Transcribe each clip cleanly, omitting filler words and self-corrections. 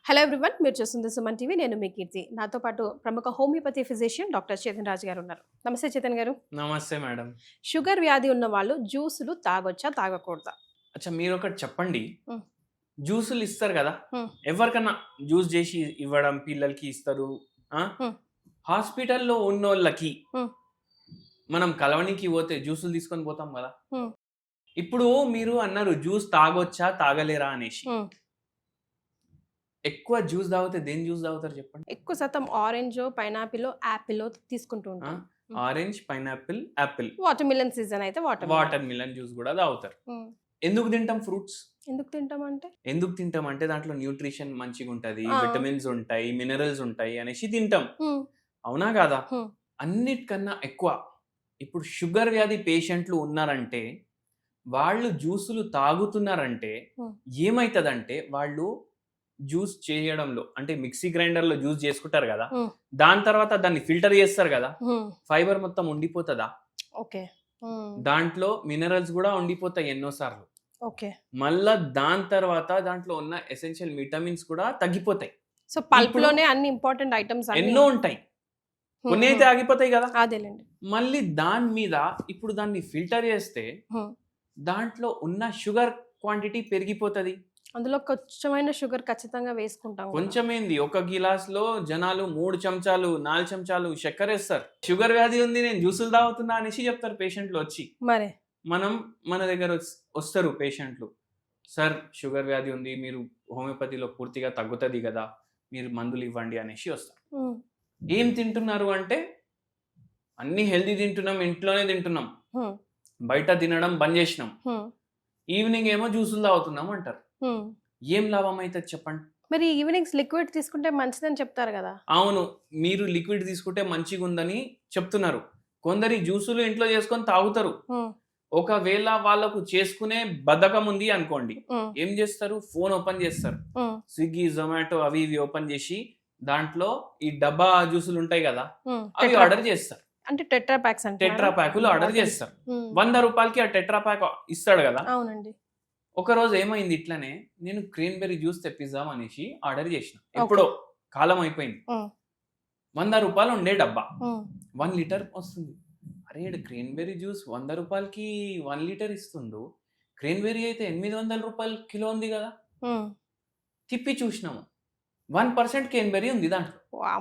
Hello everyone, మీరు చూస్తుంది Suman TV. నేను మీ కీర్తి. నాతో పాటు ప్రముఖ హోమియోపతి ఫిజిషియన్ డాక్టర్ చేతన్ రాజు గారు ఉన్నారు. నమస్తే చేతన్ గారు. నమస్తే మేడం. షుగర్ వ్యాధి ఉన్న వాళ్ళు జ్యూసులు తాగొచ్చా, తాగకూడదా? అచ్చా, మీరు ఒకటి చెప్పండి. హ్మ్. జ్యూసులు ఇస్తారు కదా, హ్మ్. ఎవరికన్నా జ్యూస్ చేసి ఇవ్వడం పిల్లలకి ఇస్తారు. హ్మ్. హాస్పిటల్లో ఉన్నోళ్ళకి హ్మ్. మనం కలవనికి పోతే జ్యూసులు తీసుకొని పోతాం కదా. హ్మ్. ఇప్పుడు మీరు అన్నారు జ్యూస్ తాగొచ్చా తాగలేరా అనేసి. హ్మ్. ఎక్కువ జ్యూస్ తాగితే దేని జ్యూస్ తాగుతారు చెప్పండి? ఎక్కువ శాతం ఆరెంజ్, పైనాపిల్, యాపిల్ తీసుకుంటూ ఉంటాం. Orange, pineapple, Apple, water melon season అయితే వాటర్ మిలన్ జ్యూస్ కూడా తాగుతారు. ఎందుకు తింటాం ఫ్రూట్స్? ఎందుకు తింటామంటే ఎందుకు తింటాం అంటే దాంట్లో న్యూట్రిషన్ మంచిగా ఉంటది, ఆ. విటమిన్స్ ఉంటాయి, మినరల్స్ ఉంటాయి అనేసి తింటాం. హ్మ్. అవునా కాదా? హ్మ్. అన్నిటికన్నా ఎక్కువ ఇప్పుడు షుగర్ వ్యాధి పేషెంట్లు ఉన్నారంటే, వాళ్ళు జ్యూసులు తాగుతున్నారంటే హ్మ్. ఏమైతుందంటే, వాళ్ళు జ్యూస్ చేయడంలో అంటే మిక్సీ గ్రైండర్లో జ్యూస్ చేసుకుంటారు కదా, హ్మ్. దాని తర్వాత దాన్ని ఫిల్టర్ చేస్తారు కదా, హ్మ్. ఫైబర్ మొత్తం ఉండిపోతుందా, ఓకే. దాంట్లో మినరల్స్ కూడా ఉండిపోతాయి ఎన్నోసార్లు. ఓకే. మళ్ళా దాని తర్వాత దాంట్లో ఉన్న ఎసెన్షియల్ విటమిన్స్ కూడా తగ్గిపోతాయి. సో పల్ప్ ఇప్పుడు లోనే అన్ని ఇంపార్టెంట్ ఐటమ్స్ ఎన్నో ఉంటాయి, కొన్ని అయితే ఆగిపోతాయి కదా. అదేలేండి. మళ్ళీ దాని మీద ఇప్పుడు దాన్ని ఫిల్టర్ చేస్తే దాంట్లో ఉన్న షుగర్ క్వాంటిటీ పెరిగిపోతుంది. అందులో కొంచెమైన షుగర్ ఖచ్చితంగా వేసుకుంటాం కదా. కొంచెమేంది, ఒక గిలాస్లో జనాలు 3 చెంచాలు 4 చెంచాలు చక్కెర వేస్తారు. షుగర్ వ్యాధి ఉంది, నేను జ్యూసులు తాగుతున్నా అనేసి చెప్తారు పేషెంట్లు వచ్చి. మరి మన దగ్గర వస్తారు పేషెంట్లు, సార్ షుగర్ వ్యాధి ఉంది, మీరు హోమియోపతిలో పూర్తిగా తగ్గుతుంది కదా, మీరు మందులు ఇవ్వండి అనేసి వస్తారు. ఏం తింటున్నారు అంటే, అన్ని హెల్దీ తింటున్నాం, ఇంట్లోనే తింటున్నాం, బయట తినడం బంద్ చేసినాం, ఈవినింగ్ ఏమో జ్యూసులు తాగుతున్నాం అంటారు. ఏం లాభం అవుతుంది చెప్పండి? మరి ఈవినింగ్స్ లిక్విడ్ తీసుకుంటే మంచిదని చెప్తారు కదా. అవును, మీరు లిక్విడ్ తీసుకుంటే మంచిగా ఉందని చెప్తున్నారు. కొందరి జ్యూసులు ఇంట్లో చేసుకొని తాగుతారు. ఒకవేళ వాళ్ళకు చేసుకునే బద్ధకం ఉంది అనుకోండి, ఏం చేస్తారు, ఫోన్ ఓపెన్ చేస్తారు, స్విగ్గీ, జొమాటో అవి ఇవి ఓపెన్ చేసి దాంట్లో ఈ డబ్బా జ్యూసులు ఉంటాయి కదా, అవి ఆర్డర్ చేస్తారు. అంటే టెట్రా ప్యాక్స్ అంటే టెట్రా ప్యాకులు ఆర్డర్ చేస్తారు. 100 రూపాయలకి ఆ టెట్రా ప్యాక్ ఇస్తాడు కదా. అవునండి. ఒక రోజు ఏమైంది, ఇట్లానే నేను క్రీన్బెర్రీ జ్యూస్ తెప్పిద్దాం అనేసి ఆర్డర్ చేసిన. ఎప్పుడో కాలం అయిపోయింది. 100 రూపాయలు ఉండే డబ్బా 1 లీటర్ వస్తుంది. అరే క్రీన్బెర్రీ జ్యూస్ 100 రూపాయలకి 1 లీటర్ ఇస్తుండు, క్రీన్బెర్రీ అయితే 800 రూపాయలు కిలో ఉంది కదా. తిప్పి చూసినాము, 1% క్రీన్బెర్రీ ఉంది దాంట్లో.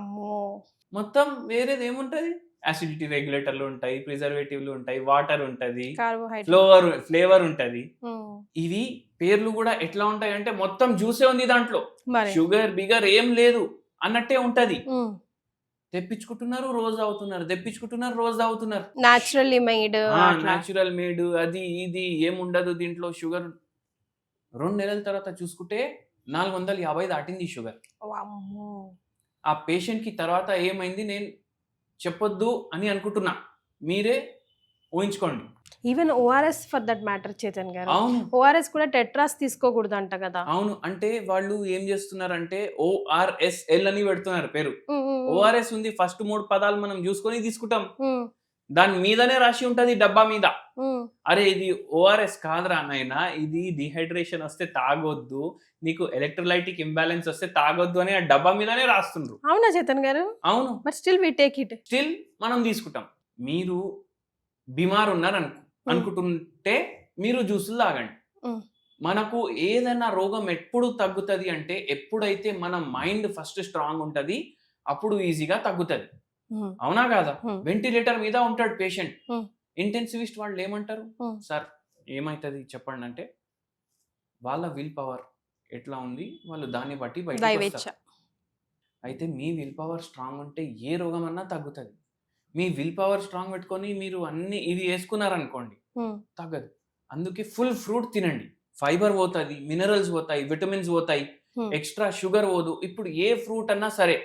మొత్తం వేరేది ఏముంటది, యాసిడిటీ రెగ్యులేటర్లు ఉంటాయి, ప్రిజర్వేటివ్లు ఉంటాయి, వాటర్ ఉంటది, ఫ్లేవర్ ఉంటది. ఇవి పేర్లు కూడా ఎట్లా ఉంటాయి అంటే మొత్తం జ్యూసే ఉంది దాంట్లో, షుగర్ బిగర్ ఏం లేదు అన్నట్టే ఉంటది. తెప్పించుకుంటున్నారు, రోజు అవుతున్నారు, తెప్పించుకుంటున్నారు, రోజు అవుతున్నారు. న్యాచురల్ మేడ్ అది ఇది ఏముండదు దీంట్లో షుగర్. 2 నెలల తర్వాత చూసుకుంటే 450 దాటింది షుగర్. ఆ పేషెంట్ కి తర్వాత ఏమైంది నేను చెప్పొద్దు అని అనుకుంటున్నా, మీరే ఊహించుకోండి. Even ORS for that matter Chetan garu. అవును, ఓఆర్ఎస్ కూడా టెట్రాస్ తీసుకోకూడదు అంట కదా. అవును, అంటే వాళ్ళు ఏం చేస్తున్నారంటే ORSL అని పెడుతున్నారు పేరు. ఓఆర్ఎస్ ఉంది, ఫస్ట్ 3 పదాలు మనం చూసుకొని తీసుకుంటాం, దాని మీదనే రాసి ఉంటది డబ్బా మీద. అరే ఇది ఓఆర్ఎస్ కాదురా నాయనా, ఇది డిహైడ్రేషన్ వస్తే తాగొద్దు, నీకు ఎలక్ట్రోలైటిక్ ఇంబ్యాలెన్స్ వస్తే తాగొద్దు అని ఆ డబ్బా మీదనే రాస్తుండ్రు. అవునా చేతన్ గారు? అవును, but still we take it. Still మనం తీసుకుంటాం. మీరు బిమార్ ఉన్నారు అనుకుంటుంటే మీరు జ్యూసులు తాగండి. మనకు ఏదైనా రోగం ఎప్పుడు తగ్గుతుంది అంటే, ఎప్పుడైతే మన మైండ్ ఫస్ట్ స్ట్రాంగ్ ఉంటది అప్పుడు ఈజీగా తగ్గుతుంది. అవునా కాదా? వెంటిలేటర్ మీద ఉంటాడు పేషెంట్, ఇంటెన్సివిస్ట్ వాళ్ళు ఏమంటారు, సార్ ఏమైతుంది చెప్పండి అంటే, వాళ్ళ విల్ పవర్ ఎట్లా ఉంది వాళ్ళు దాన్ని బట్టి బయట. అయితే మీ విల్ పవర్ స్ట్రాంగ్ ఉంటే ఏ రోగం అన్నా తగ్గుతుంది. మీ విల్ పవర్ స్ట్రాంగ్ పెట్టుకొని మీరు అన్ని ఇవి వేసుకున్నారనుకోండి తగ్గదు. అందుకే ఫుల్ ఫ్రూట్ తినండి, ఫైబర్ పోతుంది, మినరల్స్ పోతాయి, విటమిన్స్ పోతాయి, ఎక్స్ట్రా షుగర్ పోదు. ఇప్పుడు ఏ ఫ్రూట్ అన్నా సరే,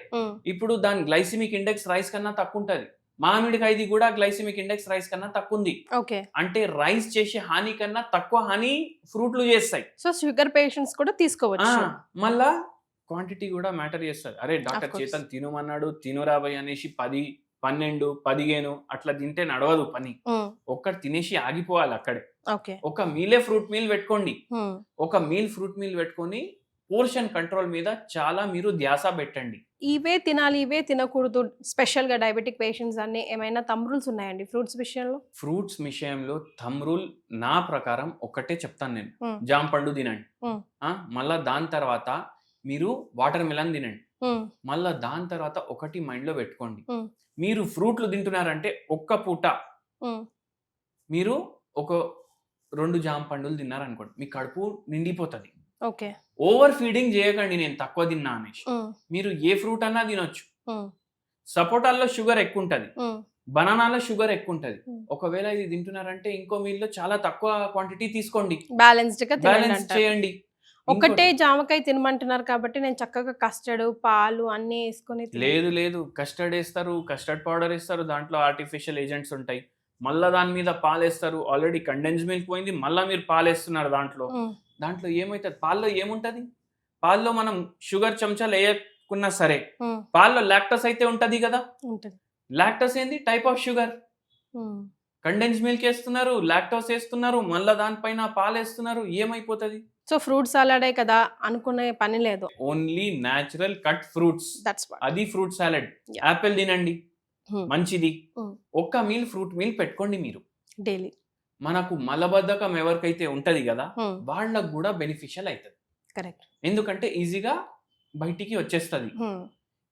ఇప్పుడు దాని గ్లైసిమిక్ ఇండెక్స్ రైస్ కన్నా తక్కువ ఉంటది. మామిడికాయది కూడా గ్లైసిమిక్ ఇండెక్స్ రైస్ కన్నా తక్కువ ఉంది. అంటే రైస్ చేసే హాని కన్నా తక్కువ హాని ఫ్రూట్లు చేస్తాయి. సో షుగర్ పేషెంట్స్ కూడా తీసుకోవచ్చు. మళ్ళా క్వాంటిటీ కూడా మ్యాటర్ చేస్తుంది. అరే డాక్టర్ చేతన్ తినమన్నాడు, తినురాబోయ్ అనేసి 10, 12, 15 అట్లా తింటే నడవదు పని. ఒక్కటి తినేసి ఆగిపోవాలి అక్కడే. ఒక మీలే ఫ్రూట్ మీల్ పెట్టుకోండి, ఒక మీల్ ఫ్రూట్ మీల్ పెట్టుకొని పోర్షన్ కంట్రోల్ మీద చాలా మీరు ధ్యాస పెట్టండి. ఇవే తినాలి, ఇవే తినకూడదు స్పెషల్‌గా డయాబెటిక్ పేషెంట్స్ అని ఏమైనా థంబ్ రూల్స్ ఉన్నాయండి ఫ్రూట్స్ విషయంలో? ఫ్రూట్స్ విషయంలో థంబ్ రూల్ నా ప్రకారం ఒక్కటే చెప్తాను నేను. హ్మ్. జామ పండు తినండి. హ్మ్. మళ్ళా దాని తర్వాత మీరు వాటర్ మిలన్ తినండి. హ్మ్. మళ్ళా దాని తర్వాత ఒకటి మైండ్‌లో పెట్టుకోండి. హ్మ్. మీరు ఫ్రూట్లు తింటున్నారంటే ఒక్క పూట హ్మ్. మీరు ఒక 2 జామ పండులు తిన్నారనుకోండి. మీ కడుపు నిండిపోతది. ఓకే. ఓవర్ ఫీడింగ్ చేయకండి నేను తక్కువ తిన్నా అనేసి. హ్మ్. మీరు ఏ ఫ్రూట్ అన్నా తినొచ్చు. హ్మ్. సపోటాల్లో షుగర్ ఎక్కువుంటది. హ్మ్. బనానాలో షుగర్ ఎక్కువుంటది. హ్మ్. ఒకవేళ ఇది తింటున్నారంటే ఇంకో మీల్‌లో చాలా తక్కువ క్వాంటిటీ తీసుకోండి. బ్యాలెన్స్‌డ్‌గా తినండి బ్యాలెన్స్ అంటారు. చేయండి. ఒకటే ఇంకోటి జామకాయ తినమంటున్నారు కాబట్టి నేను చక్కగా కస్టర్డ్, పాలు అన్నీ యేసుకొని లేదు. కస్టర్డ్ ఏస్తారు. కస్టర్డ్ పౌడర్ ఏస్తారు. దాంట్లో ఆర్టిఫిషియల్ ఏజెంట్స్ ఉంటాయి. మళ్ళా దాని మీద పాలేస్తారు. ఆల్రెడీ కండెన్స్డ్ మిల్క్ పోయింది. మళ్ళా మీరు పాలేస్తున్నారు దాంట్లో. హ్మ్. దాంట్లో ఏమైతది? పాల్లో ఏముంటది? పాల్లో మనం షుగర్ చెంచాలు ఏయకున్నా సరే, హ్మ్. పాల్లో లాక్టోస్ అయితే ఉంటది గదా! ఉంటది. లాక్టోస్ ఏంది? Type of sugar. హ్మ్. కండెన్స్డ్ మిల్క్ ఏస్తున్నారు. లాక్టోస్ ఏస్తున్నారు. మళ్ళా దానిపైన పాలేస్తున్నారు. ఏమైపోతది? సో ఫ్రూట్ సాలడే కదా అనుకునే పని లేదు. Only natural cut fruits. That's what. అది ఫ్రూట్ సాలడ్. యాహ్! యాపిల్ తినండి. హ్మ్. మంచిది. హ్మ్. ఒక్క మీల్ ఫ్రూట్ మీల్ పెట్టుకోండి మీరు. డైలీ. మనకు మలబద్ధకం ఎవరికైతే ఉంటది గదా! హ్మ్. వాళ్ళకి గూడా బెనిఫిషియల్ అయితది. కరెక్ట్. ఎందుకంటే ఈజీగా బయటికి వచ్చేస్తది. హ్మ్.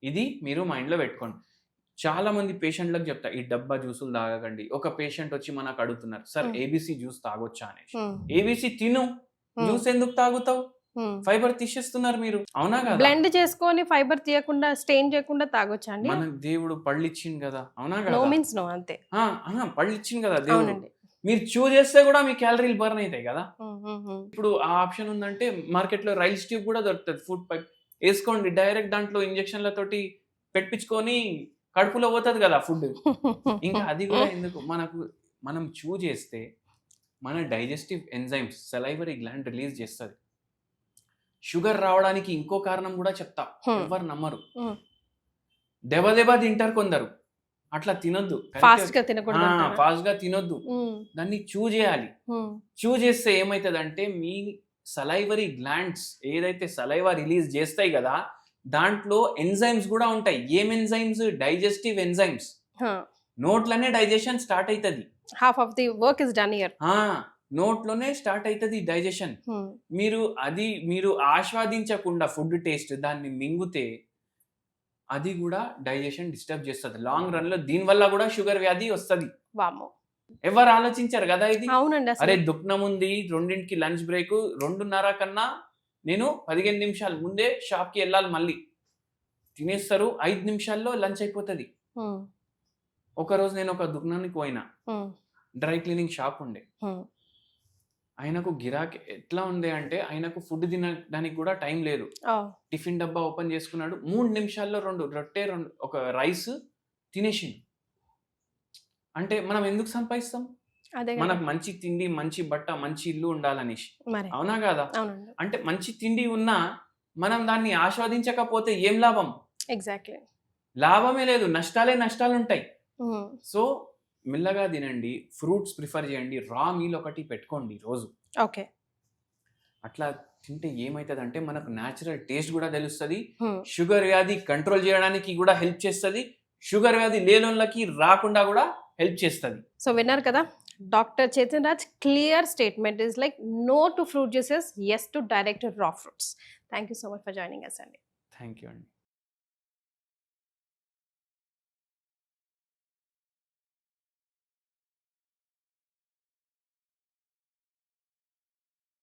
ఇది మీరు మైండ్‌లో పెట్టుకోండి. చాలా మంది పేషెంట్‌లకు చెప్తా ఈ డబ్బా జ్యూసులు తాగకండి. ఒక పేషెంట్ వచ్చి మనకు అడుగుతున్నారు. సార్ హ్మ్. ఏబీసీ జ్యూస్ తాగొచ్చా అనేసి. హ్మ్. ఏబీసీ తిను. హ్మ్. జ్యూస్ ఎందుకు తాగుతావు? హ్మ్. ఫైబర్ తీసేస్తున్నారు మీరు. అవునా కదా? బ్లెండ్ చేసుకొని ఫైబర్ తీయకుండా, స్టెయిన్ చేయకుండా తాగొచ్చా అండి? మనకు దేవుడు పళ్ళిచ్చిండు గదా! అవునా నో కదా? మీన్స్ నో అంతే. పళ్ళిచ్చిండు గదా దేవుడు. అవునండి. మీరు చేస్తే గూడా మీ క్యాలరీలు బర్న్ అయితాయి గదా! హ్మ్. హ్మ్. హ్మ్. ఇప్పుడు ఆ ఆప్షన్ ఉందంటే మార్కెట్‌లో రైల్స్ ట్యూబ్ గూడా దొరుకుతది. Food pipe ఏసుకోండి. డైరెక్ట్ దాంట్లో ఇంజెక్షన్‌లతోటి పెట్టిపించుకొని కడుపులో పోతది గదా ఫుడ్. ఇంకా అది గూడా ఎందుకు మనం చేస్తే మన digestive enzymes salivary gland release చేస్తది. షుగర్ రావడానికి ఇంకో కారణం గూడా చెప్తా. హ్మ్. ఎవ్వరు నమ్మరు. హ్మ్. దెబ తింటారు కొందరు. అట్లా తినొద్దు. ఫాస్ట్‌గా తినకూడదంటారా? ఫాస్ట్‌గా తినొద్దు. హ్మ్. దాన్ని చేయాలి. హ్మ్. చేస్తే ఏమైతదంటే మీ సలైవరీ గ్లాండ్స్ ఏదైతే సలైవా రిలీజ్ చేస్తాయి గదా! దాంట్లో ఎంజైమ్స్ గూడా ఉంటాయి. ఏం ఎంజైమ్స్? Digestive enzymes. ఆ! నోట్లోనే డైజెషన్ స్టార్ట్ అయితది. Half of the work is done here. ఆ! నోట్లోనే స్టార్ట్ అయితది డైజెషన్. హ్మ్. మీరు ఆస్వాదించకుండా ఫుడ్ టేస్ట్ దాన్ని మింగితే అది గూడా డైజెషన్ డిస్టర్బ్ చేస్తది. లాంగ్ రన్‌లో దీనివల్ల గూడా షుగర్ వ్యాధి వస్తది. వామ్మో! ఎవరు ఆలోచించరు గదా ఇది. అవునండి అరే! అసలు. దుఃఖనముంది 2కి లంచ్ బ్రేకు 2:30 కన్నా నేను 15 నిమిషాలు ముందే షాప్‌కి ఎళ్ళాలి మళ్ళీ. తినేస్తారు 5 నిమిషాల్లో లంచ్ అయిపోతది. హ్మ్. ఒకరోజు నేను ఒక దుకాణానికి పోయినా. హ్మ్. డ్రై క్లీనింగ్ షాప్ ఉండే. హ్మ్. ఆయనకు గిరాకీ ఎట్లా ఉంది అంటే ఆయనకు ఫుడ్ తినడానికి గూడా టైం లేదు. ఓహ్! టిఫిన్ డబ్బా ఓపెన్ చేసుకున్నాడు. 3 నిమిషాల్లో 2 రొట్టె, ఒక రైస్ తినేసిండు. అంటే మనం ఎందుకు సంపాదిస్తాం? అదే గదా! మనకు మంచి తిండి, మంచి బట్ట, మంచి ఇల్లు ఉండాలనేసి. మరి. అవునా కాదా? అవునండి. అంటే మంచి తిండి ఉన్నా మనం దాన్ని ఆస్వాదించకపోతే ఏం లాభం? ఎగ్జాక్ట్‌లీ. లాభమే లేదు. నష్టాలుంటాయి. హ్మ్. సో, మెల్లగా తినండి. ఫ్రూట్స్ ప్రిఫర్ చేయండి. రా మీల్ ఒకటి పెట్టుకోండి రోజు. ఓకే. అట్లా తింటే ఏమైతదంటే మనకు నేచురల్ టేస్ట్ గూడా తెలుస్తది. హ్మ్. షుగర్ వ్యాధి కంట్రోల్ చేయడానికి గూడా హెల్ప్ చేస్తది. షుగర్ వ్యాధి లేనోళ్ళకి రాకుండా గూడా హెల్ప్ చేస్తది. సో విన్నారు కదా! Doctor Chetan Raj clear statement is like no to fruit juices, yes to direct raw fruits. Thank you so much for joining us అండి. థాంక్ యూ అండి.